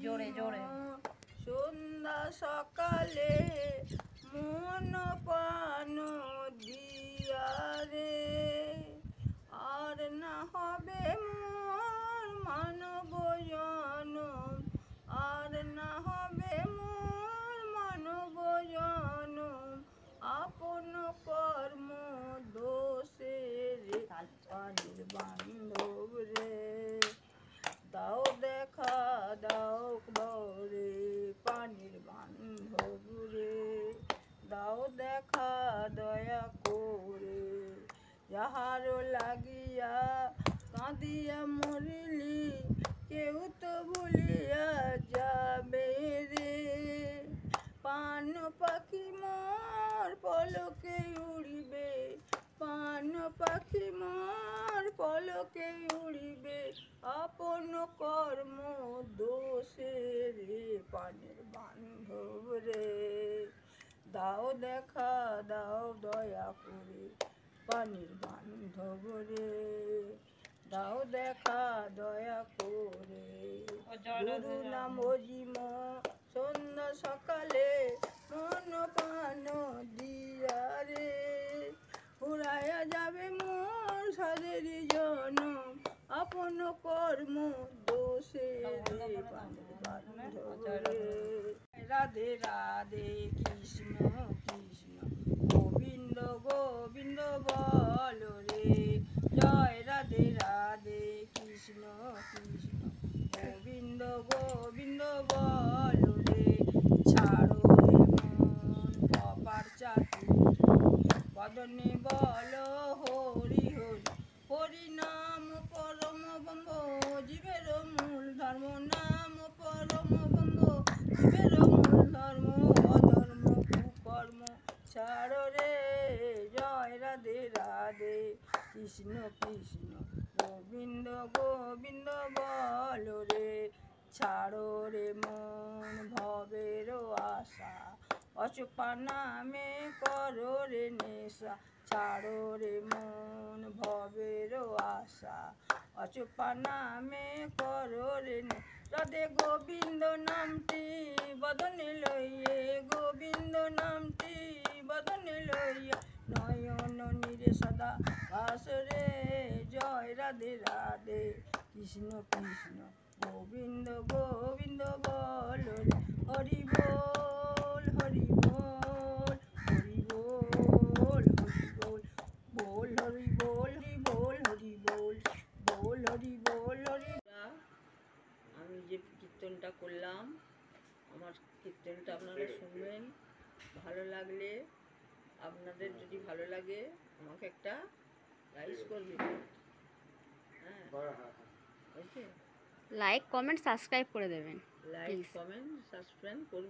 জোরে জোরে সন্ধ্যা সকালে মন পান দিয়া রে, আর না হবে মোর মানব জনম, আর না হবে মোর মানব জনম, আপন কর্ম দোষে রে পানির বান্ধব রে, দাও দেখা দাও রে পানির বান্ধব রে, দাও দেখা দয়া করে, যাহার লাগিয়া কাঁদিয়া মরিলি কেউ তো ভুলিয়া যাবে রে, পান পাখি মোর পলকে উড়িবে, পান পাখি মোর পলকে উড়িবে, আপন কর্ম দোষে রে পানির বান্ধব রে, দাও দেখা দাও দয়া করে পানির বান্ধব রে, দাও দেখা দয়া করে, গুরু নাম জিম সন্ধ্যা সকালে মন পান দিয়া রে, ফুরাইয়া যাবে মোর সাদের জনম, আপন কর্ম দোষে রে পানির বান্ধব রে, রাধে রাধে কৃষ্ণ কৃষ্ণ গোবিন্দ গোবিন্দ বল রে, জয় রাধে রাধে কৃষ্ণ কৃষ্ণ গোবিন্দ গোবিন্দ বল রে, ছাড়ো রে মন কপার চাতুরি, বদনে বল হরি হরি, হরি নাম পরম ব্রহ্ম জীবের মূল ধর্ম, নাম পরম ব্রহ্ম জীবের মূল ধর্ম, অধর্ম কুকর্ম ছাড়ো রে, জয় রাধে রাধে কৃষ্ণ কৃষ্ণ গোবিন্দ গোবিন্দ বল রে, ছাড়ো রে মন ভবের আশা, অচুপা নামে করো রে নেশা, ছাড়ো রে মন ভবের আশা, অচুপা নামে করো রে রাধে, গোবিন্দ নামটি বদনে লইয়ে, গোবিন্দ নামটি বদনে লইয়া, নয়ন নিরে সদা বাস রে, জয় রাধে রাধে কৃষ্ণ কৃষ্ণ গোবিন্দ গোবিন্দ বল রে, হরি বল হরি বল হরি বল হরি বল, বল হরি বল হরি বল হরি বল, বল হরি বল হরি। আমি যে কীর্তনটা করলাম, আমার কীর্তনটা আপনারা শুনবেন, ভালো লাগলে, আপনাদের যদি ভালো লাগে আমাকে একটা লাইক করবেন, হ্যাঁ লাইক কমেন্ট সাবস্ক্রাইব করে দেবেন, লাইক কমেন্ট সাবস্ক্রাইব করবেন।